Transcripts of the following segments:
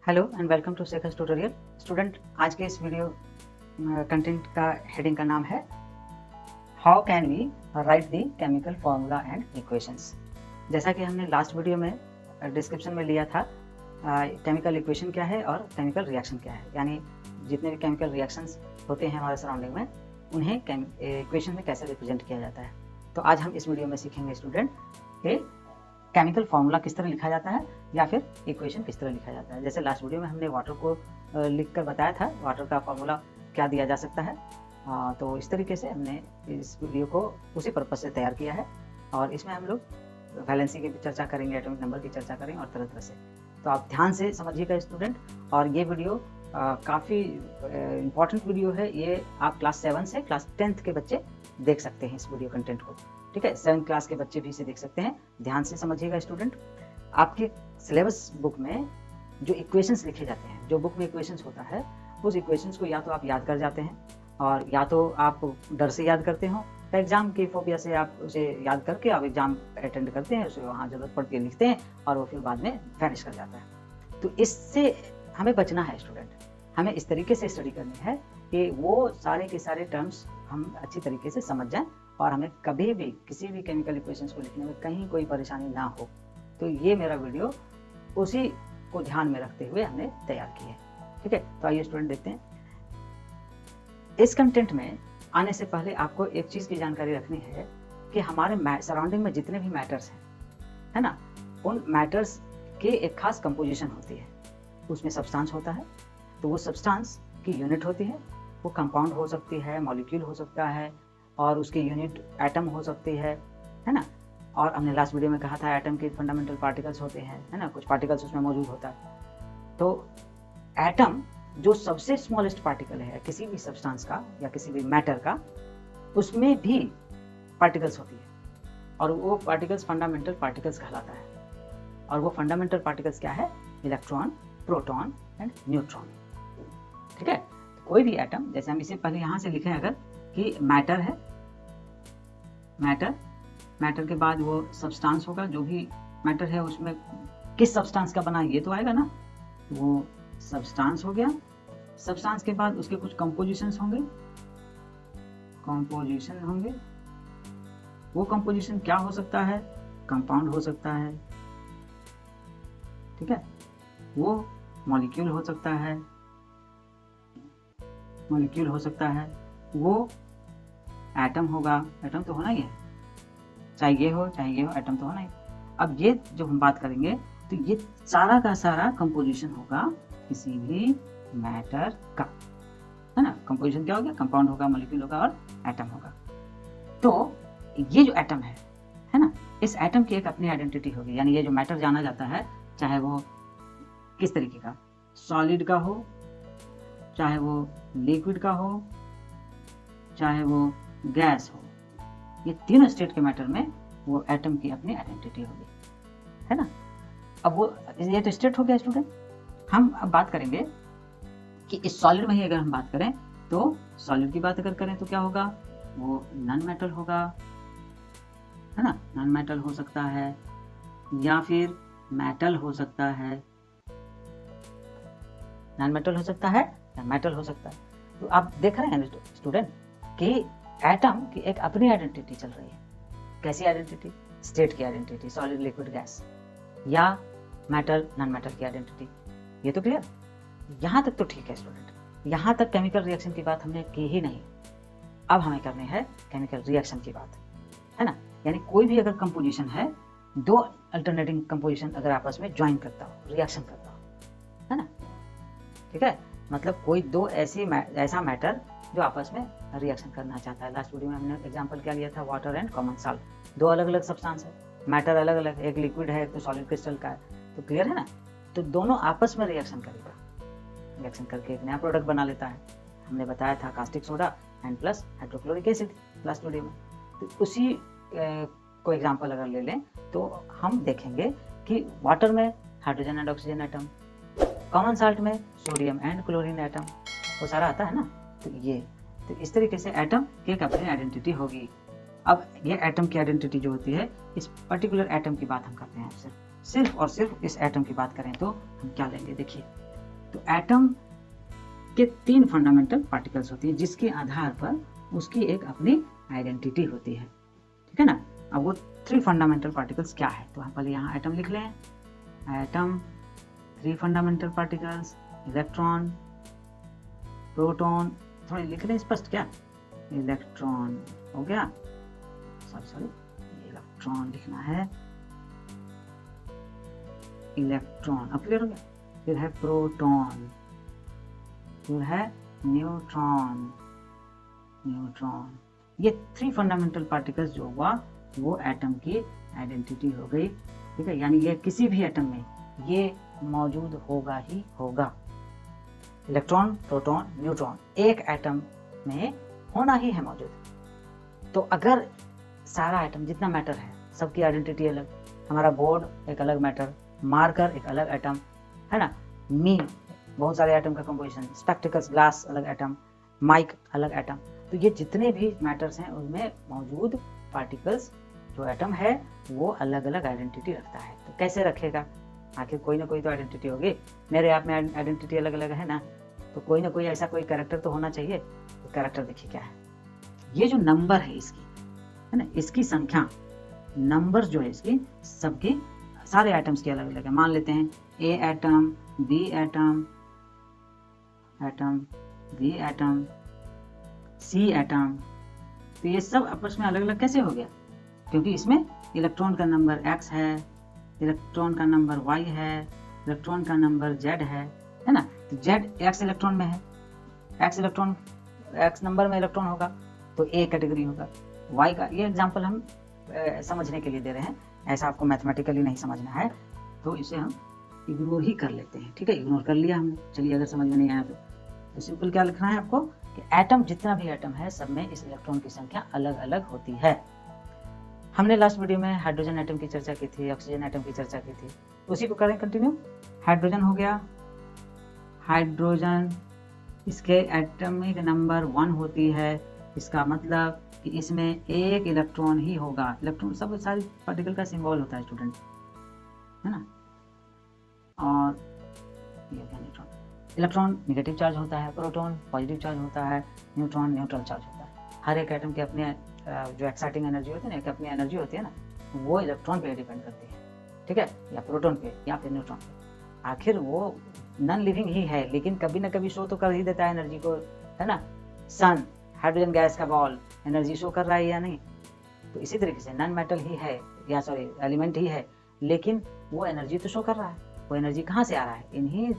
Hello and welcome to सेकस tutorial. Student, आज के इस वीडियो कंटेंट का हेडिंग का नाम है how can we write the chemical formula and equations. जैसा कि हमने लास्ट वीडियो में डिस्क्रिप्शन में लिया था, केमिकल इक्वेशन क्या है और केमिकल रिएक्शन क्या है, यानी जितने भी केमिकल रिएक्शंस होते हैं हमारे सराउंडिंग में उन्हें इक्वेशन में कैसे रिप्रेजेंट किया जाता है। तो आज हम इस वीडियो में सीखेंगे स्टूडेंट कि केमिकल फार्मूला किस तरह लिखा जाता है या फिर इक्वेशन किस तरह लिखा जाता है। जैसे लास्ट वीडियो में हमने वाटर को लिख कर बताया था, वाटर का फार्मूला क्या दिया जा सकता है। तो इस तरीके से हमने इस वीडियो को उसी पर्पज से तैयार किया है और इसमें हम लोग वैलेंसी की भी चर्चा करेंगे, एटॉमिक नंबर की चर्चा करेंगे और तरह तरह से। तो आप ध्यान से समझिएगा स्टूडेंट, और ये वीडियो काफ़ी इम्पॉर्टेंट वीडियो है। ये आप क्लास 7 से क्लास 10th के बच्चे देख सकते हैं इस वीडियो कंटेंट को, ठीक है। 7th क्लास के बच्चे भी इसे देख सकते हैं। ध्यान से समझिएगा स्टूडेंट, आपके सिलेबस बुक में जो इक्वेशंस लिखे जाते हैं, जो बुक में इक्वेशंस होता है, उस इक्वेशंस को या तो आप याद कर जाते हैं और या तो आप डर से याद करते हो, एग्जाम की फोबिया से आप उसे याद करके आप एग्जाम अटेंड करते हैं, उसे वहाँ जरूरत पड़ती है लिखते हैं और वो फिर बाद में वैनिश कर जाता है। तो इससे हमें बचना है स्टूडेंट, हमें इस तरीके से स्टडी करनी है कि वो सारे के सारे टर्म्स हम अच्छी तरीके से समझ जाएं और हमें कभी भी किसी भी केमिकल इक्वेशंस को लिखने में कहीं कोई परेशानी ना हो। तो ये मेरा वीडियो उसी को ध्यान में रखते हुए हमने तैयार किया है, ठीक है। तो आइए स्टूडेंट देखते हैं। इस कंटेंट में आने से पहले आपको एक चीज़ की जानकारी रखनी है कि हमारे सराउंडिंग में जितने भी मैटर्स हैं, है ना, उन मैटर्स की एक खास कंपोजिशन होती है। उसमें सब्सटेंस होता है, तो वो सब्सटेंस की यूनिट होती है। वो कंपाउंड हो सकती है, मॉलिक्यूल हो सकता है और उसकी यूनिट एटम हो सकती है ना। और हमने लास्ट वीडियो में कहा था एटम के फंडामेंटल पार्टिकल्स होते हैं, है ना, कुछ पार्टिकल्स उसमें मौजूद होता है। तो एटम जो सबसे स्मॉलेस्ट पार्टिकल है किसी भी सब्सटेंस का या किसी भी मैटर का, उसमें भी पार्टिकल्स होती है और वो पार्टिकल्स फंडामेंटल पार्टिकल्स कहलाता है। और वो फंडामेंटल पार्टिकल्स क्या है? इलेक्ट्रॉन, प्रोटॉन एंड न्यूट्रॉन, ठीक है। कोई भी एटम, जैसे हम इसे पहले यहाँ से लिखें अगर कि मैटर है, मैटर के बाद वो सब्सटेंस होगा, जो भी मैटर है उसमें किस सब्सटेंस का बना ये तो आएगा ना, वो सब्सटेंस हो गया। सब्सटेंस के बाद उसके कुछ कंपोजिशंस होंगे, वो कंपोजिशन क्या हो सकता है? कंपाउंड हो सकता है, ठीक है। वो मॉलिक्यूल हो सकता है, वो एटम होगा, एटम तो होना ही है, चाहे ये हो एटम तो होना ही। अब ये जो हम बात करेंगे तो ये सारा का सारा कंपोजिशन होगा किसी भी मैटर का, है ना। कंपोजिशन क्या हो गया? कंपाउंड होगा, मॉलिक्यूल होगा और एटम होगा। तो ये जो एटम है ना, इस एटम की एक अपनी आइडेंटिटी होगी। यानी ये जो मैटर जाना जाता है, चाहे वो किस तरीके का, सॉलिड का हो, चाहे वो लिक्विड का हो, चाहे वो गैस हो, ये तीनों स्टेट के मैटर में वो एटम की अपनी आइडेंटिटी होगी, है ना। अब वो ये तो स्टेट हो गया स्टूडेंट। हम अब बात करेंगे कि इस सॉलिड में ही अगर हम बात करें तो सॉलिड की बात अगर करें तो क्या होगा? वो नॉन मेटल होगा, है ना। नॉन मेटल हो सकता है या फिर मेटल हो सकता है, नॉन मेटल हो सकता है या मेटल हो सकता है। तो आप देख रहे हैं स्टूडेंट कि एटम की एक अपनी आइडेंटिटी चल रही है। कैसी आइडेंटिटी? स्टेट की आइडेंटिटी, सॉलिड, लिक्विड, गैस, या मेटल, नॉन मेटल की आइडेंटिटी। ये तो क्लियर? यहाँ तक तो ठीक है स्टूडेंट, यहाँ तक केमिकल रिएक्शन की बात हमने की ही नहीं। अब हमें करनी है केमिकल रिएक्शन की बात, है ना। यानी कोई भी अगर कंपोजिशन है, दो अल्टरनेटिंग कंपोजिशन अगर आपस में ज्वाइन करता हो, रिएक्शन करता हो, है ना, ठीक है। मतलब कोई दो ऐसा मैटर जो आपस में रिएक्शन करना चाहता है। लास्ट वीडियो में हमने एग्जांपल क्या लिया था? Water and common salt. दो अलग अलग सब्सटेंस है, मैटर अलग अलग, एक लिक्विड है, एक तो सॉलिड क्रिस्टल का है। तो क्लियर है ना। तो दोनों आपस में रिएक्शन करेगा, रिएक्शन करके एक नया प्रोडक्ट बना लेता है। हमने बताया था caustic soda and plus hydrochloric acid last video में। तो उसी को एग्जाम्पल अगर ले लें तो हम देखेंगे कि वाटर में hydrogen and oxygen atom, common salt में सोडियम एंड क्लोरीन एटम, वो सारा आता है ना। तो इस तरीके से एटम की एक अपनी आइडेंटिटी होगी। अब ये एटम की आइडेंटिटी जो होती है, इस पर्टिकुलर एटम की बात हम करते हैं। सिर्फ और सिर्फ इस एटम की बात करें तो हम क्या लेंगे? देखिए, तो एटम के 3 फंडामेंटल पार्टिकल्स होती हैं जिसके आधार पर उसकी एक अपनी आइडेंटिटी होती है, ठीक है ना। अब वो 3 फंडामेंटल पार्टिकल्स क्या है, तो हम पहले यहाँ एटम लिख लें। Atom 3 fundamental particles, electron, proton, थोड़े लिख लें स्पष्ट, क्या इलेक्ट्रॉन हो गया, सॉरी इलेक्ट्रॉन लिखना है, इलेक्ट्रॉन, अब क्लियर हो गया। फिर है प्रोटॉन, फिर है न्यूट्रॉन, न्यूट्रॉन। ये 3 फंडामेंटल पार्टिकल्स जो हुआ वो एटम की आइडेंटिटी हो गई, ठीक है। यानी ये किसी भी एटम में ये मौजूद होगा ही होगा। इलेक्ट्रॉन, प्रोटॉन, न्यूट्रॉन एक एटम में होना ही है मौजूद। तो अगर सारा एटम जितना मैटर है सबकी आइडेंटिटी अलग, हमारा बोर्ड एक अलग मैटर, मार्कर एक अलग एटम, है ना, मीन बहुत सारे एटम का कंपोजिशन, स्पेक्टिकल्स ग्लास अलग एटम, माइक अलग एटम, तो ये जितने भी मैटर्स हैं उनमें मौजूद पार्टिकल्स जो एटम है वो अलग अलग आइडेंटिटी रखता है। तो कैसे रखेगा, आखिर कोई ना कोई तो आइडेंटिटी होगी, मेरे आप में आइडेंटिटी अलग अलग है ना, तो कोई ना कोई ऐसा कोई कैरेक्टर तो होना चाहिए। तो कैरेक्टर देखिए क्या है, ये जो नंबर है इसकी, है ना, इसकी संख्या, नंबर जो है इसकी सबकी सारे एटम्स की अलग अलग है। मान लेते हैं A atom, B atom, B atom, C atom, तो ये सब आपस में अलग अलग कैसे हो गया, क्योंकि इसमें इलेक्ट्रॉन का नंबर x है, इलेक्ट्रॉन का नंबर y है, इलेक्ट्रॉन का नंबर z है ना। तो z x इलेक्ट्रॉन में है, x नंबर में इलेक्ट्रॉन होगा तो A कैटेगरी होगा, y का, ये एग्जांपल हम समझने के लिए दे रहे हैं, ऐसा आपको मैथमेटिकली नहीं समझना है, तो इसे हम इग्नोर ही कर लेते हैं, ठीक है। इग्नोर कर लिया हमने, चलिए अगर समझ में नहीं आया तो सिंपल क्या लिखना है आपको कि एटम, जितना भी एटम है सब में इस इलेक्ट्रॉन की संख्या अलग अलग होती है। हमने लास्ट वीडियो में हाइड्रोजन एटम की चर्चा की थी, ऑक्सीजन एटम की चर्चा की थी, उसी को करें कंटिन्यू। हाइड्रोजन हो गया, हाइड्रोजन इसके एटॉमिक नंबर 1 होती है, इसका मतलब कि इसमें एक इलेक्ट्रॉन ही होगा। इलेक्ट्रॉन सब सारी पार्टिकल का सिंबल होता है स्टूडेंट, है ना। और ये क्या, न्यूट्रॉन, इलेक्ट्रॉन नेगेटिव चार्ज होता है, प्रोटॉन पॉजिटिव चार्ज होता है, न्यूट्रॉन न्यूट्रल चार्ज होता है। हर एक एटम के अपने जो एक्साइटिंग एनर्जी होती है ना, एक अपनी एनर्जी होती है ना, वो इलेक्ट्रॉन पे डिपेंड करती है, ठीक है, या प्रोटॉन पे या फिर न्यूट्रॉन पे। आखिर वो नॉन लिविंग ही है, लेकिन कभी ना कभी शो तो कर ही देता है एनर्जी को, है ना। सन, हाइड्रोजन गैस का बॉल एनर्जी शो कर रहा है या नहीं, तो इसी तरीके से नॉन मेटल ही है, या सॉरी एलिमेंट ही है, लेकिन वो एनर्जी तो शो कर रहा है। वो एनर्जी कहाँ से आ रहा है, इन्हीं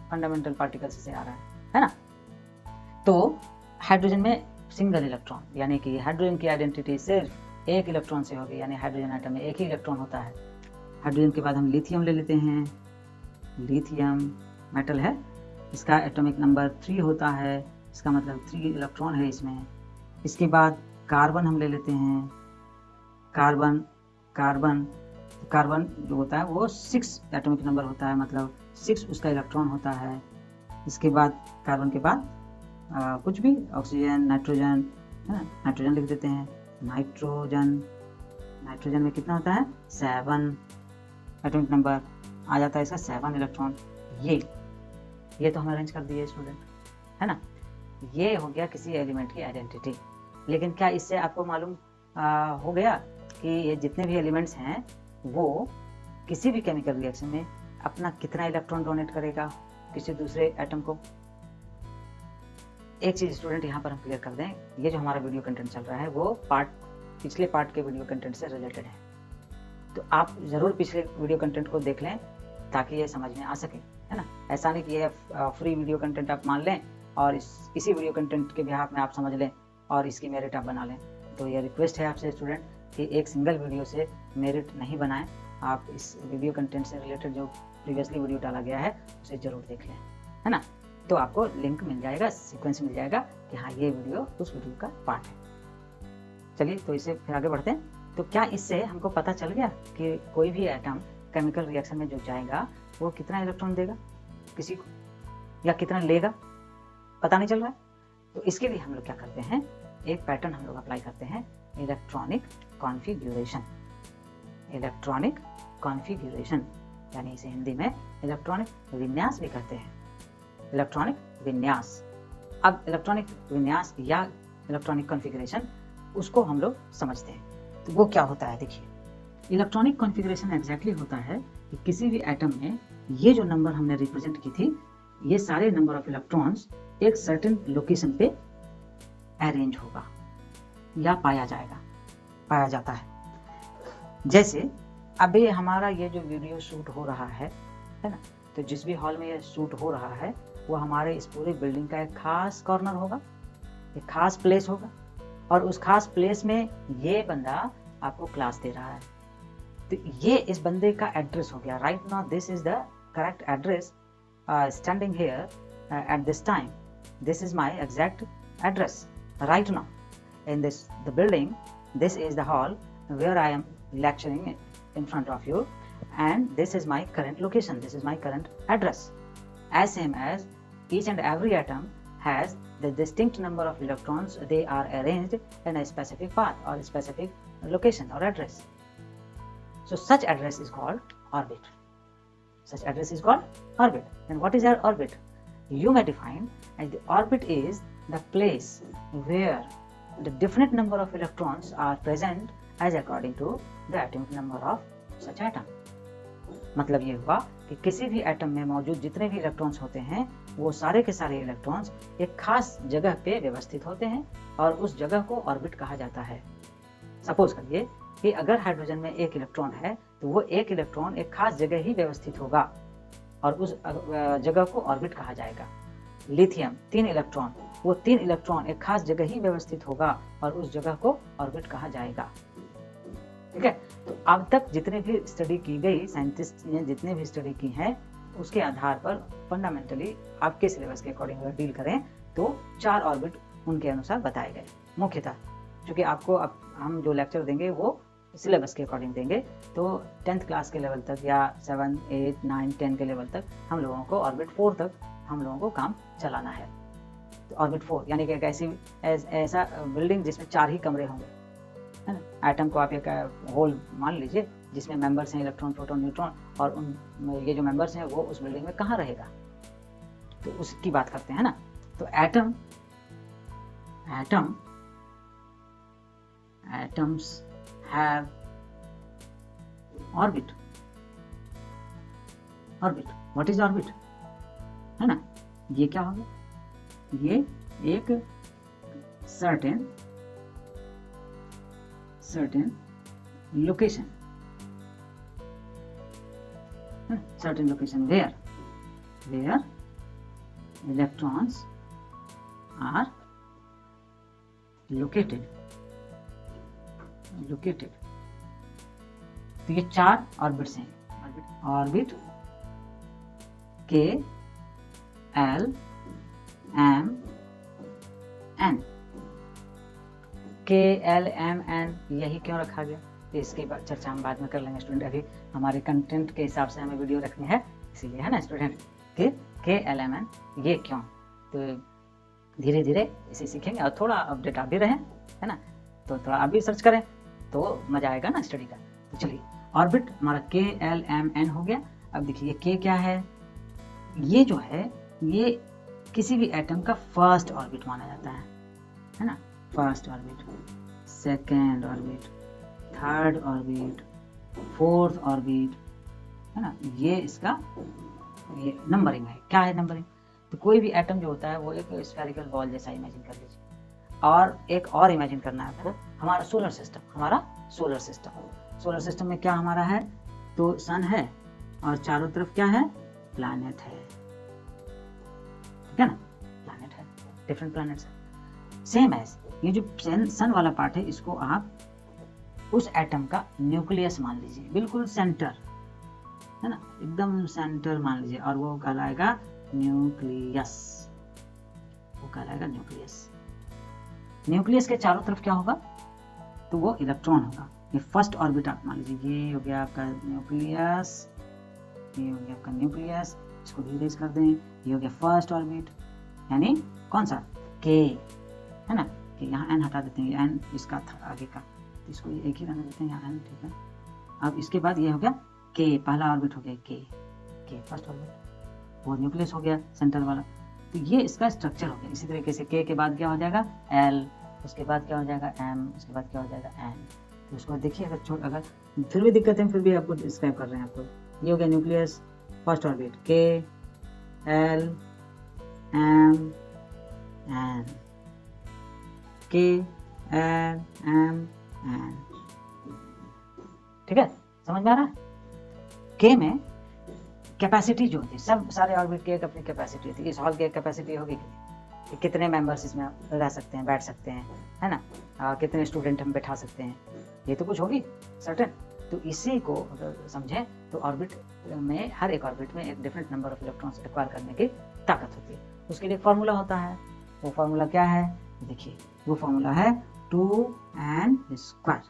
फंडामेंटल पार्टिकल्स से आ रहा है ना। तो हाइड्रोजन में सिंगल इलेक्ट्रॉन, यानी कि हाइड्रोजन की आइडेंटिटी सिर्फ एक इलेक्ट्रॉन से होगी, यानी हाइड्रोजन एटम में एक ही इलेक्ट्रॉन होता है। हाइड्रोजन के बाद हम लिथियम ले लेते हैं, लिथियम मेटल है, इसका एटॉमिक नंबर 3 होता है, इसका मतलब 3 इलेक्ट्रॉन है इसमें। इसके बाद कार्बन हम ले लेते हैं, कार्बन जो होता है वो 6 एटॉमिक नंबर होता है, मतलब 6 उसका इलेक्ट्रॉन होता है। इसके बाद कार्बन के बाद कुछ भी, ऑक्सीजन, नाइट्रोजन, है ना, नाइट्रोजन लिख देते हैं, नाइट्रोजन में कितना होता है, 7 एटॉमिक नंबर आ जाता है इसका, 7 इलेक्ट्रॉन। ये तो हम अरेंज कर दिए स्टूडेंट, है ना। ये हो गया किसी एलिमेंट की आइडेंटिटी। लेकिन क्या इससे आपको मालूम हो गया कि ये जितने भी एलिमेंट्स हैं वो किसी भी केमिकल रिएक्शन में अपना कितना इलेक्ट्रॉन डोनेट करेगा किसी दूसरे एटम को। एक चीज स्टूडेंट यहाँ पर हम क्लियर कर दें, ये जो हमारा वीडियो कंटेंट चल रहा है वो पिछले पार्ट के वीडियो कंटेंट से रिलेटेड है, तो आप जरूर पिछले वीडियो कंटेंट को देख लें ताकि ये समझ में आ सके, है ना। ऐसा नहीं कि ये फ्री वीडियो कंटेंट आप मान लें और इसी वीडियो कंटेंट के बिहाफ में आप समझ लें और इसकी मेरिट आप बना लें। तो ये रिक्वेस्ट है आपसे स्टूडेंट कि एक सिंगल वीडियो से मेरिट नहीं बनाएं, आप इस वीडियो कंटेंट से रिलेटेड जो प्रीवियसली वीडियो डाला गया है उसे जरूर देख लें, है ना। तो आपको लिंक मिल जाएगा, सीक्वेंस मिल जाएगा कि हाँ ये वीडियो उस वीडियो का पार्ट है। चलिए तो इसे फिर आगे बढ़ते हैं। तो क्या इससे हमको पता चल गया कि कोई भी एटम केमिकल रिएक्शन में जो जाएगा वो कितना इलेक्ट्रॉन देगा किसी को या कितना लेगा, पता नहीं चल रहा है। तो इसके लिए हम लोग क्या करते हैं, एक पैटर्न हम लोग अप्लाई करते हैं, इलेक्ट्रॉनिक कॉन्फ़िगरेशन। यानी इसे हिंदी में इलेक्ट्रॉनिक विन्यास भी कहते हैं। इलेक्ट्रॉनिक विन्यास। अब इलेक्ट्रॉनिक विन्यास या इलेक्ट्रॉनिक कॉन्फ़िगरेशन उसको हम लोग समझते हैं। तो वो क्या होता है, देखिए इलेक्ट्रॉनिक कॉन्फ़िगरेशन एग्जैक्टली होता है कि किसी भी एटम में ये जो नंबर हमने रिप्रेजेंट की थी, ये सारे नंबर ऑफ इलेक्ट्रॉन्स एक सर्टेन लोकेशन पे अरेंज होगा या पाया जाता है। जैसे अभी हमारा ये जो वीडियो शूट हो रहा है ना, तो जिस भी हॉल में ये शूट हो रहा है वो हमारे इस पूरे बिल्डिंग का एक खास कॉर्नर होगा, एक खास प्लेस होगा, और उस खास प्लेस में ये बंदा आपको क्लास दे रहा है। तो ये इस बंदे का एड्रेस हो गया। Right now this is the correct address standing here at this time. This is my exact address right now in this the building. This is the hall where I am lecturing in front of you, and this is my current location, this is my current address. As same as each and every atom has the distinct number of electrons, they are arranged in a specific path or specific location or address. So such address is called orbit. Such address is called orbit. And what is our orbit? You may define as the orbit is the place where the definite number of electrons are present as according to the atomic number of such atom. मतलब ये हुआ कि किसी भी atom में मौजूद जितने भी इलेक्ट्रॉन्स होते हैं वो सारे के सारे इलेक्ट्रॉन्स एक खास जगह पे व्यवस्थित होते हैं और उस जगह को ऑर्बिट कहा जाता है। सपोज करिए कि अगर हाइड्रोजन में एक इलेक्ट्रॉन है तो वो एक इलेक्ट्रॉन एक खास जगह ही व्यवस्थित होगा और उस जगह को ऑर्बिट कहा जाएगा। लिथियम 3 इलेक्ट्रॉन, वो 3 इलेक्ट्रॉन एक खास जगह ही व्यवस्थित होगा और उस जगह को ऑर्बिट कहा जाएगा। ठीक है, तो अब तक जितने भी स्टडी की गई, साइंटिस्ट ने जितने भी स्टडी की है उसके आधार पर फंडामेंटली आपके सिलेबस के अकॉर्डिंग अगर डील करें तो 4 ऑर्बिट उनके अनुसार बताए गए मुख्यतः। क्योंकि आपको अब हम जो लेक्चर देंगे वो सिलेबस के अकॉर्डिंग देंगे, तो 10th क्लास के लेवल तक या 7, 8, 9, 10 के लेवल तक हम लोगों को ऑर्बिट 4 तक हम लोगों को काम चलाना है। तो ऑर्बिट 4 यानी कि एक ऐसा बिल्डिंग जिसमें 4 ही कमरे होंगे, है ना। एटम को आप एक होल मान लीजिए जिसमें मेंबर्स हैं इलेक्ट्रॉन, प्रोटॉन, न्यूट्रॉन, और उन ये जो मेंबर्स हैं वो उस बिल्डिंग में कहाँ रहेगा, तो उसकी बात करते हैं ना। तो atoms have orbit. What is orbit? है ना, ये क्या होगा, ये एक certain location, certain location where electrons are located। तो ये 4 ऑर्बिट्स हैं। Orbit K, L, M, N। K, L, M, N यही क्यों रखा गया, तो इसकी चर्चा हम बाद में कर लेंगे स्टूडेंट। अभी हमारे कंटेंट के हिसाब से हमें वीडियो रखनी है, इसीलिए, है ना student. K, L, M, N ये क्यों, तो धीरे धीरे इसे सीखेंगे और थोड़ा अपडेट आप भी रहें, है ना। तो थोड़ा आप भी सर्च करें तो मजा आएगा ना स्टडी का। तो चलिए, ऑर्बिट हमारा K, L, M, N हो गया। अब देखिए K क्या है, ये जो है ये किसी भी एटम का फर्स्ट ऑर्बिट माना जाता है ना। First orbit, second orbit, third orbit, fourth orbit, है ना। ये इसका ये नंबरिंग है। क्या है नंबरिंग, तो कोई भी एटम जो होता है वो एक स्फेरिकल बॉल जैसा इमेजिन कर लीजिए, और एक और इमेजिन करना है आपको, हमारा सोलर सिस्टम में क्या हमारा है, तो सन है और चारों तरफ क्या है, प्लैनेट है, ठीक है ना, प्लैनेट है, डिफरेंट प्लैनेट्स है। सेम एज ये जो सन वाला पार्ट है इसको आप उस एटम का न्यूक्लियस मान लीजिए, बिल्कुल सेंटर, है ना, एकदम सेंटर मान लीजिए, और वो कहलाएगा न्यूक्लियस। न्यूक्लियस के चारों तरफ क्या होगा, तो वो इलेक्ट्रॉन होगा। ये फर्स्ट ऑर्बिट आप मान लीजिए, ये हो गया आपका न्यूक्लियस, ये हो गया आपका न्यूक्लियस, इसको भी इरेज कर दें। ये हो गया फर्स्ट ऑर्बिट, यानी कौन सा, के, है ना, कि यहाँ एन हटा देते हैं, एन इसका था आगे का, तो इसको एक ही रहने देते हैं यहाँ एन, ठीक है। अब इसके बाद ये हो गया के, पहला ऑर्बिट हो गया के फर्स्ट ऑर्बिट, वो न्यूक्लियस हो गया सेंटर वाला। तो ये इसका स्ट्रक्चर हो गया। इसी तरीके से के बाद क्या हो जाएगा एल, उसके बाद क्या हो जाएगा एम, उसके बाद क्या हो जाएगा एन। तो उसको देखिए, अगर फिर भी दिक्कत है, फिर भी आपको डिस्क्राइब कर रहे हैं आपको। ये हो गया न्यूक्लियस, फर्स्ट ऑर्बिट के एल एम एन, के एल एम एन। ठीक है, समझ में आ रहा है? के में कैपेसिटी जो होती है, सब सारे ऑर्बिट की एक अपनी कैपेसिटी होती है। इस हॉल की एक कैपेसिटी होगी कि कितने मेंबर्स इसमें रह सकते हैं, बैठ सकते हैं, है ना, कितने स्टूडेंट हम बैठा सकते हैं, ये तो कुछ होगी सर्टेन। तो इसी को अगर समझें तो ऑर्बिट में, हर एक ऑर्बिट में एक different number of electrons acquire करने की ताकत होती है। उसके लिए फार्मूला होता है। वो फार्मूला क्या है? देखिए, वो फार्मूला है 2n square.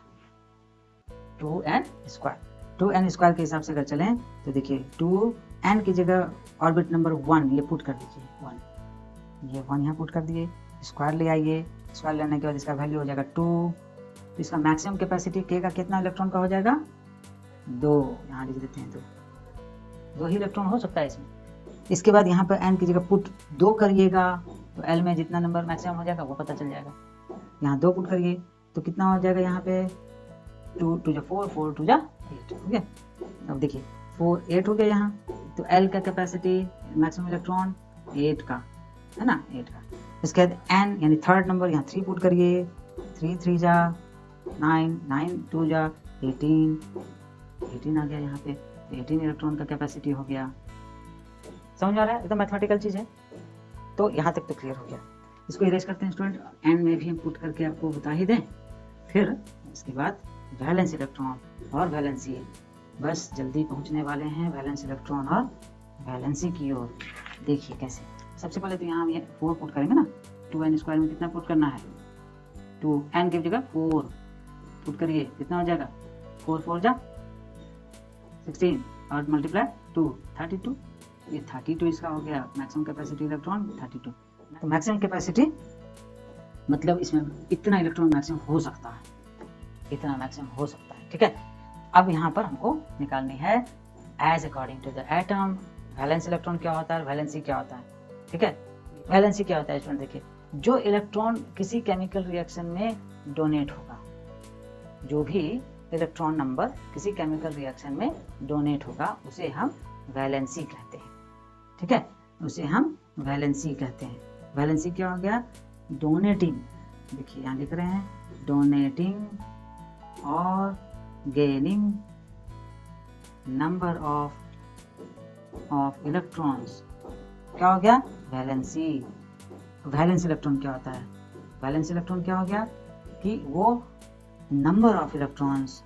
2n square, 2n square के हिसाब से अगर चलें तो देखिए 2n की जगह ऑर्बिट नंबर 1 ये पुट कर दीजिए, 1, ये 1 यहाँ पुट कर दिए, स्क्वायर ले आइए। स्क्वायर लेने के बाद इसका वैल्यू हो जाएगा 2। तो इसका मैक्सिमम कैपेसिटी के का कितना इलेक्ट्रॉन का हो जाएगा? 2, यहाँ लिख देते हैं 2 ही इलेक्ट्रॉन हो सकता है इसमें। इसके बाद यहाँ पर n की जगह पुट 2 करिएगा तो l में जितना नंबर मैक्सिमम हो जाएगा वो पता चल जाएगा। यहाँ 2 पुट करिए तो कितना हो जाएगा यहाँ पे 2 2 4, 4 2 8, ठीक है। अब देखिए 4 8 हो गया यहाँ, तो l का कैपेसिटी मैक्सिमम इलेक्ट्रॉन 8 का है ना, 8 का। इसके बाद n यानी थर्ड नंबर यहाँ 3 पुट करिए, 3 3 जा 9, 9 2 जा 18, 18 आ गया यहाँ पे, 18 इलेक्ट्रॉन का कैपेसिटी हो गया। समझ आ रहा है? एकदम मैथमेटिकल चीज़ है। तो यहाँ तक तो क्लियर हो गया। इसको इरेज करते हैं स्टूडेंट, एन में भी हम पुट करके आपको बता ही दें। फिर इसके बाद वैलेंस इलेक्ट्रॉन और वैलेंसी, बस जल्दी पहुँचने वाले हैं वैलेंस इलेक्ट्रॉन और वैलेंसी की ओर। देखिए कैसे। सबसे पहले तो यहाँ हम ये 4 पुट करेंगे ना, 2n स्क्वायर में कितना पुट करना है? 2, n की जगह 4 पुट करिए, कितना हो जाएगा? 4 4 जा 16 और मल्टीप्लाई 2 32, ये 32 इसका हो गया मैक्सिमम कैपेसिटी इलेक्ट्रॉन 32। तो मैक्सिमम कैपेसिटी मतलब इसमें इतना इलेक्ट्रॉन मैक्सिमम हो सकता है, इतना मैक्सिमम हो सकता है, ठीक है। अब यहाँ पर हमको निकालनी है as according to the atom valence electron क्या होता है, वैलेंसी क्या होता है, ठीक है। वैलेंसी क्या होता है स्टूडेंट? देखिए, जो इलेक्ट्रॉन किसी केमिकल रिएक्शन में डोनेट होगा, जो भी इलेक्ट्रॉन नंबर किसी केमिकल रिएक्शन में डोनेट होगा उसे हम वैलेंसी कहते हैं, ठीक है, उसे हम वैलेंसी कहते हैं। वैलेंसी क्या हो गया? डोनेटिंग, देखिए यहाँ लिख रहे हैं डोनेटिंग और गेनिंग नंबर ऑफ इलेक्ट्रॉन्स, क्या हो गया? वैलेंसी। वैलेंस इलेक्ट्रॉन क्या होता है? वैलेंस इलेक्ट्रॉन क्या हो गया कि वो number of electrons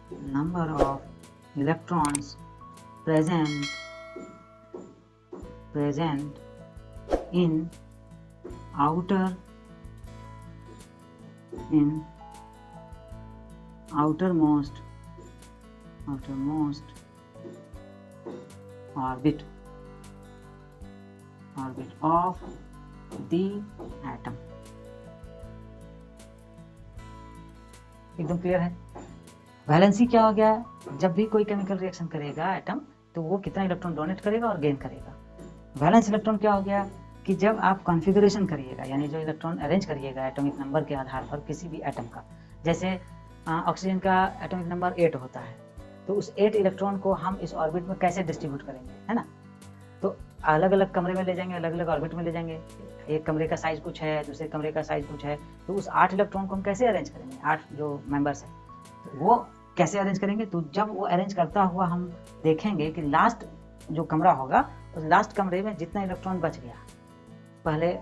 present in outermost orbit of the atom। एकदम क्लियर है? वैलेंसी क्या हो गया? जब भी कोई केमिकल रिएक्शन करेगा एटम, तो वो कितना इलेक्ट्रॉन डोनेट करेगा और गेन करेगा। वैलेंस इलेक्ट्रॉन क्या हो गया कि जब आप कॉन्फ़िगरेशन करिएगा, यानी जो इलेक्ट्रॉन अरेंज करिएगा एटॉमिक नंबर के आधार पर किसी भी एटम का, जैसे ऑक्सीजन का एटॉमिक नंबर 8 होता है, तो उस 8 इलेक्ट्रॉन को हम इस ऑर्बिट में कैसे डिस्ट्रीब्यूट करेंगे, है ना। तो अलग अलग कमरे में ले जाएंगे, अलग अलग ऑर्बिट में ले जाएंगे। एक कमरे का साइज कुछ है, दूसरे कमरे का साइज कुछ है, तो उस 8 इलेक्ट्रॉन को हम कैसे अरेंज करेंगे? 8 जो मेंबर्स हैं, तो वो कैसे अरेंज करेंगे? तो जब वो अरेंज करता हुआ हम देखेंगे कि लास्ट जो कमरा होगा, उस लास्ट कमरे में जितना इलेक्ट्रॉन बच गया, पहले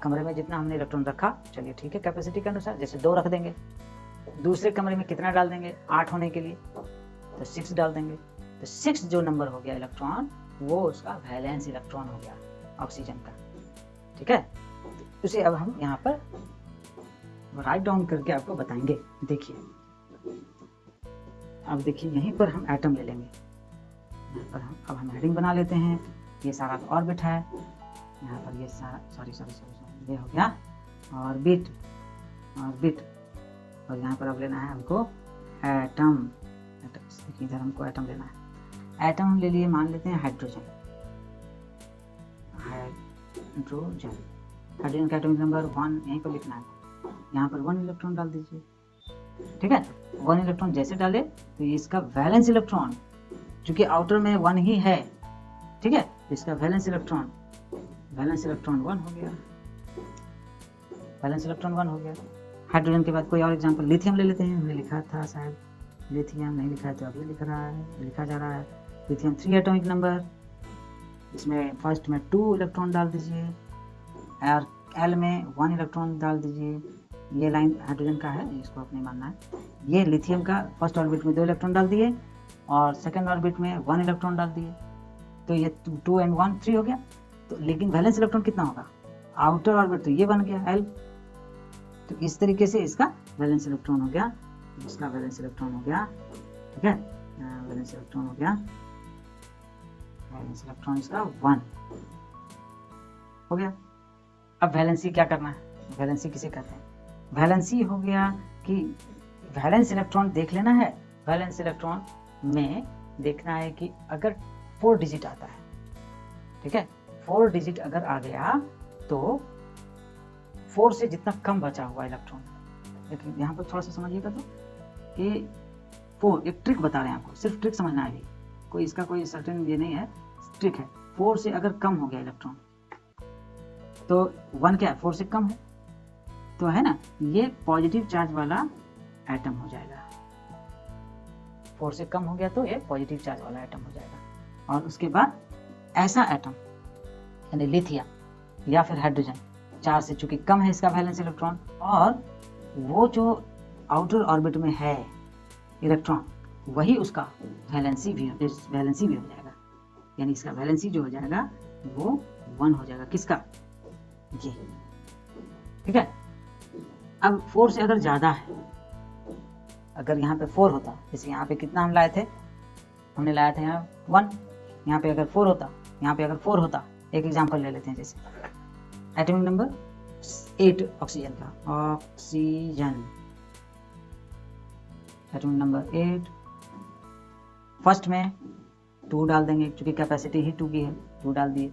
कमरे में जितना हमने इलेक्ट्रॉन रखा, चलिए ठीक है, कैपेसिटी के अनुसार जैसे 2 रख देंगे। दूसरे कमरे में कितना डाल देंगे? 8 होने के लिए तो 6 डाल देंगे। तो 6 जो नंबर हो गया इलेक्ट्रॉन, वो उसका वैलेंस इलेक्ट्रॉन हो गया ऑक्सीजन का, ठीक है। उसे अब हम यहाँ पर राइट डाउन करके आपको बताएंगे। देखिए, अब देखिए यहीं पर हम एटम ले लेंगे। यहाँ पर हम हेडिंग बना लेते हैं। ये सारा ऑर्बिट है, यहाँ पर ये सारा सॉरी ये हो गया ऑर्बिट, और यहाँ पर अब लेना है हमको एटम। देखिए इधर हमको एटम लेना है। एटम हम ले लिए, मान लेते हैं हाइड्रोजन, हाइड्रोजन का एटॉमिक नंबर 1 यहीं पर लिखना है, यहाँ पर 1 इलेक्ट्रॉन डाल दीजिए। ठीक है, 1 इलेक्ट्रॉन जैसे डाले तो इसका वैलेंस इलेक्ट्रॉन, चूंकि आउटर में 1 ही है, ठीक है, तो इसका वैलेंस इलेक्ट्रॉन 1 हो गया, वैलेंस इलेक्ट्रॉन 1 हो गया। हाइड्रोजन के बाद कोई और एग्जांपल, लिथियम ले लेते हैं, हमने लिखा था शायद, लिथियम नहीं लिखा है तो अभी लिखा जा रहा है। लिथियम 3 एटॉमिक नंबर, इसमें फर्स्ट में 2 इलेक्ट्रॉन डाल दीजिए और एल में 1 इलेक्ट्रॉन डाल दीजिए। ये लाइन हाइड्रोजन का है, इसको अपने मानना है। ये लिथियम का फर्स्ट ऑर्बिट में 2 इलेक्ट्रॉन डाल दिए और सेकंड ऑर्बिट में 1 इलेक्ट्रॉन डाल दिए, तो ये 2 and 1 3 हो गया। तो लेकिन वैलेंस इलेक्ट्रॉन कितना होगा, आउटर ऑर्बिट तो ये बन गया एल, तो इस तरीके से इसका वैलेंस इलेक्ट्रॉन हो गया, इसका वैलेंस इलेक्ट्रॉन हो गया, ठीक है, वैलेंस इलेक्ट्रॉन हो गया, वैलेंस इलेक्ट्रॉन इसका 1 हो गया। अब वैलेंसी क्या करना है, वैलेंसी किसे कहते हैं, वैलेंसी हो गया कि वैलेंस इलेक्ट्रॉन देख लेना है। वैलेंस इलेक्ट्रॉन में देखना है कि अगर 4 डिजिट आता है, ठीक है, 4 डिजिट अगर आ गया तो 4 से जितना कम बचा हुआ इलेक्ट्रॉन, लेकिन यहाँ पर थोड़ा सा समझिएगा तो कि 4 एक ट्रिक बता रहे हैं आपको, सिर्फ ट्रिक समझना है, कोई इसका कोई सर्टेन ये नहीं है, ट्रिक है। 4 से अगर कम हो गया इलेक्ट्रॉन तो 1 क्या है, 4 से कम है, तो है ना, ये पॉजिटिव चार्ज वाला एटम हो जाएगा। 4 से कम हो गया तो ये पॉजिटिव चार्ज वाला एटम हो जाएगा। और उसके बाद ऐसा एटम यानी लिथियम या फिर हाइड्रोजन 4 से चूंकि कम है इसका वैलेंस इलेक्ट्रॉन, और वो जो आउटर ऑर्बिट में है इलेक्ट्रॉन वही उसका वैलेंसी भी हो जाएगा, यानी इसका वैलेंसी जो हो जाएगा वो 1 हो जाएगा, किसका, ये, ठीक है। अब 4 से अगर ज्यादा है, अगर यहाँ पे 4 होता, जैसे यहाँ पे कितना हम लाए थे, हमने लाया था यहाँ 1, यहाँ पे अगर 4 होता, यहाँ पे अगर 4 होता, एक एग्जांपल ले लेते हैं, जैसे एटॉमिक नंबर 8 ऑक्सीजन का, ऑक्सीजन एटॉमिक नंबर 8, फर्स्ट में 2 डाल देंगे क्योंकि कैपेसिटी ही 2 की है, 2 डाल दिए।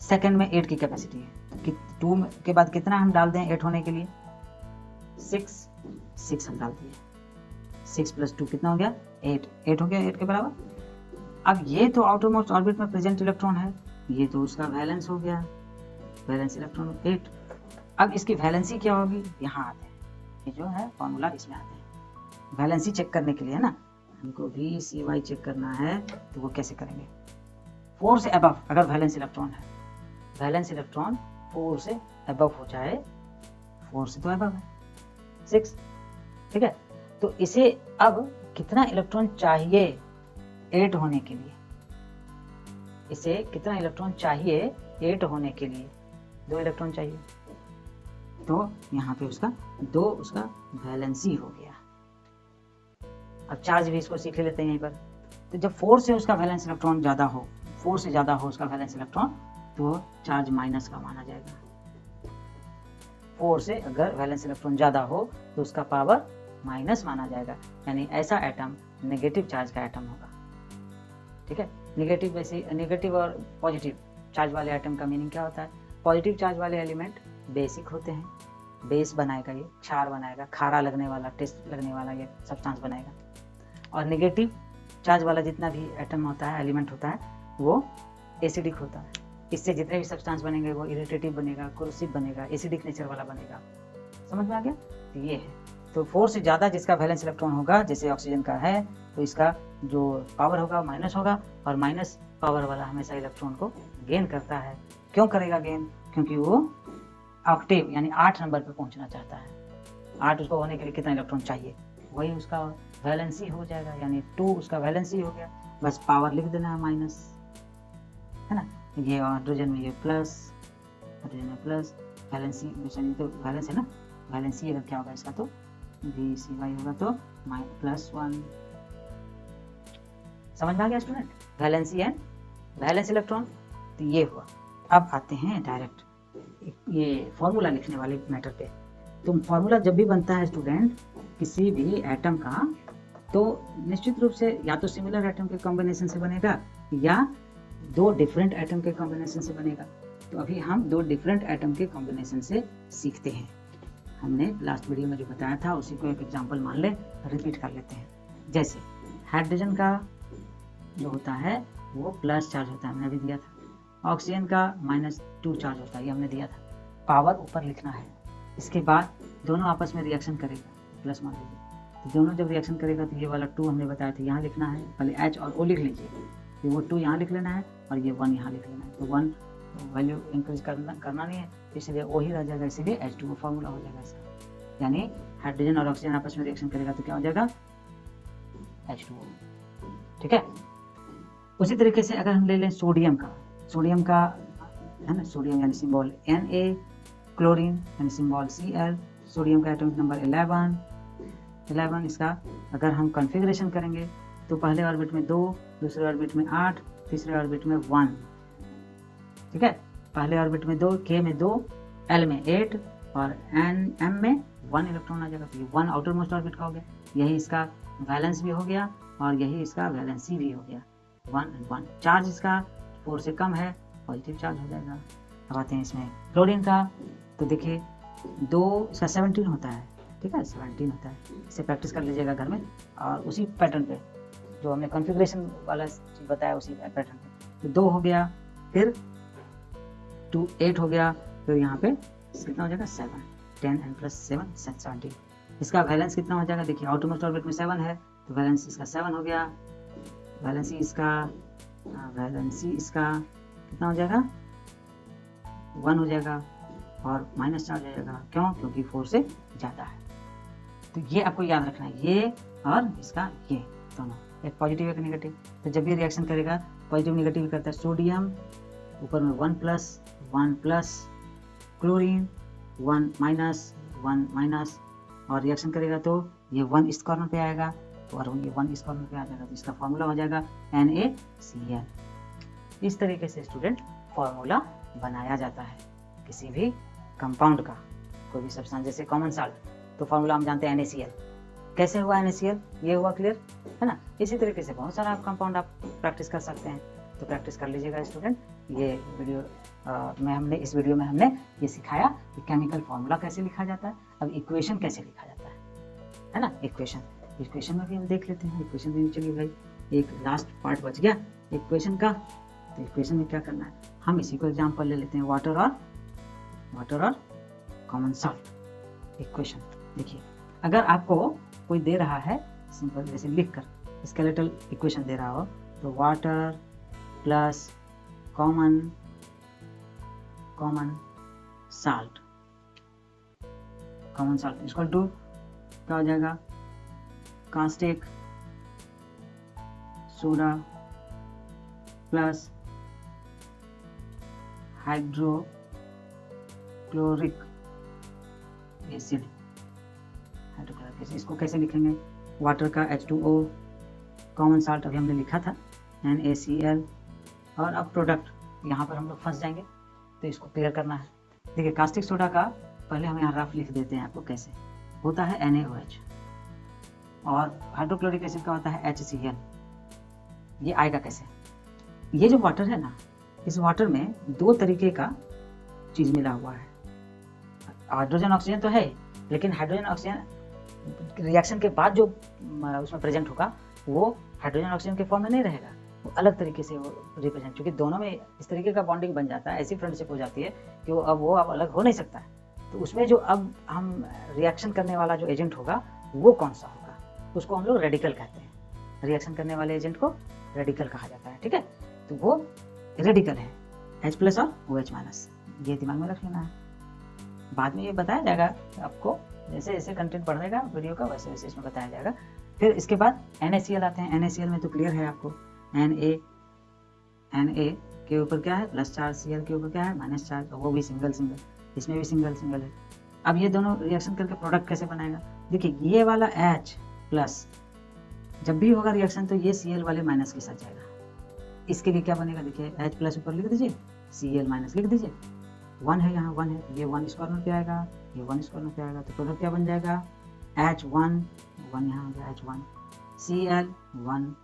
सेकंड में 8 की कैपेसिटी है कि 2 के बाद कितना हम डाल दें 8 होने के लिए, 6 हम डाल दिए, 6 + 2 कितना हो गया, 8 हो गया, 8 के बराबर। अब ये तो आउटर मोस्ट ऑर्बिट में प्रेजेंट इलेक्ट्रॉन है, ये तो उसका वैलेंस हो गया, वैलेंस इलेक्ट्रॉन 8। अब इसकी वैलेंसी क्या होगी, यहाँ आते हैं, ये जो है फॉर्मूला इसमें आते हैं। वैलेंसी चेक करने के लिए ना हमको VCY चेक करना है, तो वो कैसे करेंगे, 4 से अबव अगर वैलेंस इलेक्ट्रॉन है, वैलेंस इलेक्ट्रॉन 4 से अबव हो जाए, 4 से तो अबव है 6, ठीक है, तो इसे अब कितना इलेक्ट्रॉन चाहिए 8 होने के लिए, इसे कितना इलेक्ट्रॉन चाहिए 8 होने के लिए, 2 इलेक्ट्रॉन चाहिए, तो यहाँ पे उसका 2 उसका वैलेंसी हो गया। अब चार्ज भी इसको सीख लेते हैं यहीं पर, तो जब 4 से उसका वैलेंस इलेक्ट्रॉन ज़्यादा हो, 4 से ज़्यादा हो उसका वैलेंस इलेक्ट्रॉन, तो चार्ज माइनस का माना जाएगा। 4 से अगर वैलेंस इलेक्ट्रॉन ज़्यादा हो तो उसका पावर माइनस माना जाएगा, यानी ऐसा एटम नेगेटिव चार्ज का एटम होगा, ठीक है। नेगेटिव और पॉजिटिव चार्ज वाले एटम का मीनिंग क्या होता है, पॉजिटिव चार्ज वाले एलिमेंट बेसिक होते हैं, बेस बनाएगा, ये क्षार बनाएगा, खारा लगने वाला, टेस्ट लगने वाला ये सब्सटेंस बनाएगा। और नेगेटिव चार्ज वाला जितना भी एटम होता है, एलिमेंट होता है, वो एसिडिक होता है, इससे जितने भी सब्सटेंस बनेंगे वो इरिटेटिव बनेगा, कोरोसिव बनेगा, एसिडिक नेचर वाला बनेगा। समझ में आ गया, तो ये है। तो 4 से ज़्यादा जिसका वैलेंस इलेक्ट्रॉन होगा, जैसे ऑक्सीजन का है, तो इसका जो पावर होगा माइनस होगा, और माइनस पावर वाला हमेशा इलेक्ट्रॉन को गेन करता है। क्यों करेगा गेन, क्योंकि वो ऑक्टेव यानी 8 नंबर पे पहुंचना चाहता है। 8 उसको होने के लिए कितना इलेक्ट्रॉन चाहिए, वही उसका वैलेंसी हो जाएगा, यानी 2 उसका वैलेंसी हो गया, बस पावर लिख देना है माइनस, है ना। ये हाइड्रोजन में ये प्लस, हाइड्रोजन में प्लस, वैलेंसी तो वैलेंस है ना, वैलेंसी अगर क्या होगा इसका, तो VCY होगा तो +1। समझ में आ गया student, valency and valence electron, तो ये हुआ। अब आते हैं डायरेक्ट ये फॉर्मूला लिखने वाले मैटर पे। तो फॉर्मूला जब भी बनता है स्टूडेंट किसी भी एटम का, तो निश्चित रूप से या तो सिमिलर एटम के कॉम्बिनेशन से बनेगा या 2 डिफरेंट एटम के कॉम्बिनेशन से बनेगा। तो अभी हम दो डिफरेंट एटम के कॉम्बिनेशन से सीखते हैं। हमने लास्ट वीडियो में जो बताया था उसी को एक एग्जांपल मान ले, रिपीट कर लेते हैं। जैसे हाइड्रोजन का जो होता है वो प्लस चार्ज होता है, हमने अभी दिया था। ऑक्सीजन का -2 चार्ज होता है, ये हमने दिया था। पावर ऊपर लिखना है। इसके बाद दोनों आपस में रिएक्शन करेगा, प्लस मान लीजिए, तो दोनों जब रिएक्शन करेगा तो ये वाला 2 हमने बताया था यहाँ लिखना है। पहले H और O लिख लीजिए, ये वो 2 यहाँ लिख लेना है और ये 1 यहाँ लिख लेना है। तो 1 वैल्यू इंक्रीज करना नहीं है, इसलिए O ही रह जाएगा, इसीलिए H2O फॉर्मूला हो जाएगा इसका। यानी हाइड्रोजन और ऑक्सीजन आपस में रिएक्शन करेगा तो क्या हो जाएगा, H2O। ठीक है। उसी तरीके से अगर हम ले लें सोडियम का है ना, सोडियम यानी सिंबल Na, क्लोरीन यानी सिंबल Cl, सोडियम का एटॉमिक नंबर 11। इसका अगर हम कॉन्फ़िगरेशन करेंगे तो पहले ऑर्बिट में 2, दूसरे ऑर्बिट में 8, तीसरे ऑर्बिट में 1। ठीक है, पहले ऑर्बिट में 2, K में 2, L में 8 और M में 1 इलेक्ट्रॉन आ जाएगा। तो ये 1 आउटर मोस्ट ऑर्बिट का हो गया, यही इसका वैलेंस भी हो गया और यही इसका वैलेंसी भी हो गया। 1 और 1 चार्ज इसका 4 से कम है, पॉजिटिव चार्ज हो जाएगा। अब आते हैं इसमें क्लोरीन का, तो देखिए 2 इसका 17 होता है। ठीक है, 17 होता है, इसे प्रैक्टिस कर लीजिएगा घर में और उसी पैटर्न पे जो हमने कॉन्फ़िगरेशन वाला चीज बताया उसी पैटर्न पे। तो 2 हो गया, फिर 2 8 हो गया, फिर यहाँ पे कितना हो जाएगा 7, 10 and plus 7 17। इसका वैलेंस कितना हो जाएगा, देखिए आउटर मोस्ट ऑर्बिट में 7 है तो वैलेंस इसका 7 हो गया। वैलेंसी इसका कितना हो जाएगा, 1 हो जाएगा और माइनस चार्ज हो जाएगा। क्यों, क्योंकि 4 से ज़्यादा है। तो ये आपको याद रखना है, ये और इसका ये दोनों, एक पॉजिटिव एक नेगेटिव। तो जब ये रिएक्शन करेगा पॉजिटिव नेगेटिव करता है। सोडियम ऊपर में 1 प्लस, क्लोरीन 1 माइनस और रिएक्शन करेगा तो ये 1 इस कॉर्नर पे आएगा और ये 1 इस कॉर्नर पे आ जाएगा। तो इसका फॉर्मूला हो जाएगा NaCl। इस तरीके से स्टूडेंट फॉर्मूला बनाया जाता है किसी भी कंपाउंड का, कोई भी सब्सटेंस जैसे कॉमन साल्ट, तो फॉर्मूला हम जानते हैं NaCl। कैसे हुआ NaCl, ये हुआ क्लियर है ना। इसी तरीके से बहुत सारा कंपाउंड आप प्रैक्टिस कर सकते हैं, तो प्रैक्टिस कर लीजिएगा स्टूडेंट। ये वीडियो इस वीडियो में हमने ये सिखाया कि केमिकल फॉर्मूला कैसे लिखा जाता है। अब इक्वेशन कैसे लिखा जाता है ना। इक्वेशन में भी हम देख लेते हैं। इक्वेशन में चलिए भाई, एक लास्ट पार्ट बच गया इक्वेशन का। तो इक्वेशन में क्या करना है, हम इसी को एग्जांपल ले लेते हैं, वाटर और कॉमन सॉल्ट इक्वेशन। देखिए अगर आपको कोई दे रहा है सिंपल जैसे लिखकर स्केलेटल इक्वेशन दे रहा हो, तो water plus common salt equal to क्या हो जाएगा, caustic soda plus hydrochloric acid. इसको कैसे लिखेंगे, वाटर का H2O, कॉमन साल्ट अभी हमने लिखा था NaCl, और अब प्रोडक्ट यहाँ पर हम लोग फंस जाएंगे, तो इसको क्लियर करना है। देखिए कास्टिक सोडा का पहले हम यहाँ रफ लिख देते हैं आपको, कैसे होता है NaOH, और हाइड्रोक्लोरिक एसिड का होता है HCl। ये आएगा कैसे, ये जो वाटर है ना, इस वाटर में 2 तरीके का चीज मिला हुआ है। हाइड्रोजन ऑक्सीजन तो है, लेकिन हाइड्रोजन ऑक्सीजन रिएक्शन के बाद जो उसमें प्रेजेंट होगा वो हाइड्रोजन ऑक्सीजन के फॉर्म में नहीं रहेगा, वो अलग तरीके से वो रिप्रेजेंट, क्योंकि दोनों में इस तरीके का बॉन्डिंग बन जाता है, ऐसी फ्रेंडशिप हो जाती है कि वो अब अलग हो नहीं सकता है। तो उसमें जो अब हम रिएक्शन करने वाला जो एजेंट होगा वो कौन सा होगा, उसको हम लोग रेडिकल कहते हैं। रिएक्शन करने वाले एजेंट को रेडिकल कहा जाता है। ठीक है, तो वो रेडिकल है H+ और OH-, ये दिमाग में रख लेना है। बाद में ये बताया जाएगा आपको, जैसे जैसे कंटेंट बढ़ेगा वीडियो का वैसे वैसे इसमें बताया जाएगा। फिर इसके बाद NaCl आते हैं। NaCl में तो क्लियर है आपको, Na के ऊपर क्या है प्लस चार्ज, Cl के ऊपर क्या है माइनस चार्ज, वो भी सिंगल, इसमें भी सिंगल है। अब ये दोनों रिएक्शन करके प्रोडक्ट कैसे बनाएगा, देखिए ये वाला H+ जब भी होगा रिएक्शन तो ये Cl वाले माइनस के साथ जाएगा। इसके लिए क्या बनेगा, देखिए H+ ऊपर लिख दीजिए, Cl- लिख दीजिए, 1 है यहाँ 1 है, ये 1 इस कॉर्नर पे आएगा, ये 1 इस कॉर्नर पे आएगा, तो प्रोडक्ट क्या बन जाएगा H1 यहाँ हो गया H1, Cl 1,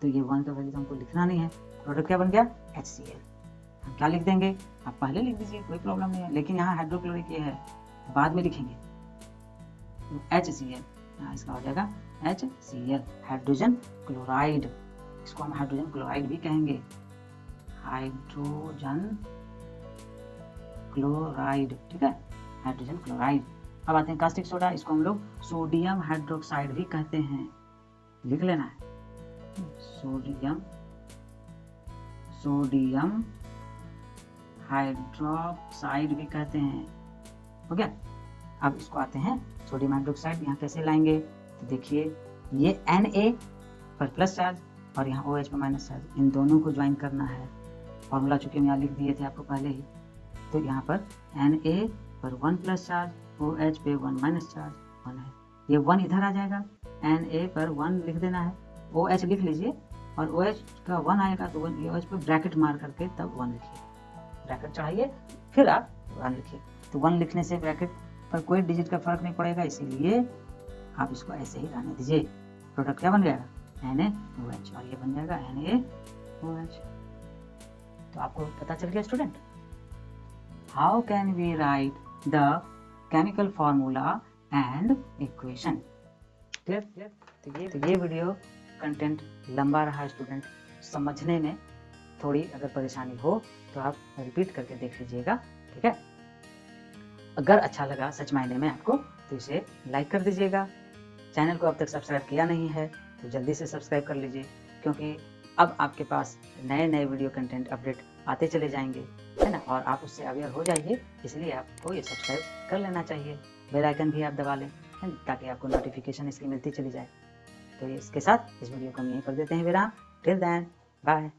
तो ये 1 का वैल्यू तो हमको लिखना नहीं है, प्रोडक्ट क्या बन गया HCl। हम क्या लिख देंगे, आप पहले लिख दीजिए, कोई प्रॉब्लम नहीं है, लेकिन यहाँ हाइड्रोक्लोरिक ये है, बाद में लिखेंगे। HCl, यहाँ इसका हो जाएगा HCl, हाइड्रोजन क्लोराइड। इसको हम हाइड्रोजन क्लोराइड भी कहेंगे, हाइड्रोजन क्लोराइड, ठीक है, हाइड्रोजन क्लोराइड। अब आते हैं कास्टिक सोडा, इसको हम लोग सोडियम हाइड्रोक्साइड भी कहते हैं, लिख लेना है, सोडियम हाइड्रोक्साइड भी कहते हैं, हो गया। अब इसको आते हैं सोडियम हाइड्रोक्साइड, यहाँ कैसे लाएंगे, तो देखिए ये Na पर प्लस चार्ज और यहाँ OH पर माइनस चार्ज, इन दोनों को ज्वाइन करना है। फॉर्मूला चूंकि हम यहाँ लिख दिए थे आपको पहले ही, तो यहाँ पर Na पर 1 प्लस चार्ज, OH पे 1 माइनस चार्ज, 1 है, ये 1 इधर आ जाएगा, Na पर 1 लिख देना है, OH लिख लीजिए, और OH का 1 आएगा तो OH पे ब्रैकेट मार करके तब 1 लिखिए, ब्रैकेट चढ़ाइए, फिर आप 1 लिखिए। तो 1 लिखने से ब्रैकेट पर कोई डिजिट का फर्क नहीं पड़ेगा, इसीलिए आप इसको ऐसे ही रहने दीजिए। प्रोडक्ट क्या बन जाएगा, NaOH, और ये बन जाएगा NaOH। तो आपको पता चल गया student, how can we write the chemical formula and equation. Clear. तो ये वीडियो कंटेंट लंबा रहा स्टूडेंट, समझने में थोड़ी अगर परेशानी हो तो आप रिपीट करके देख लीजिएगा, ठीक है। अगर अच्छा लगा सच मायने में आपको तो इसे लाइक कर दीजिएगा। चैनल को अब तक सब्सक्राइब किया नहीं है तो जल्दी से सब्सक्राइब कर लीजिए, क्योंकि अब आपके पास नए वीडियो कंटेंट अपडेट आते चले जाएंगे, है ना, और आप उससे अवेयर हो जाइए, इसलिए आपको ये सब्सक्राइब कर लेना चाहिए। बेल आइकन भी आप दबा लें, ताकि आपको नोटिफिकेशन इसकी मिलती चली जाए। तो इसके साथ इस वीडियो को हम यहीं कर देते हैं विराम। Till then, bye.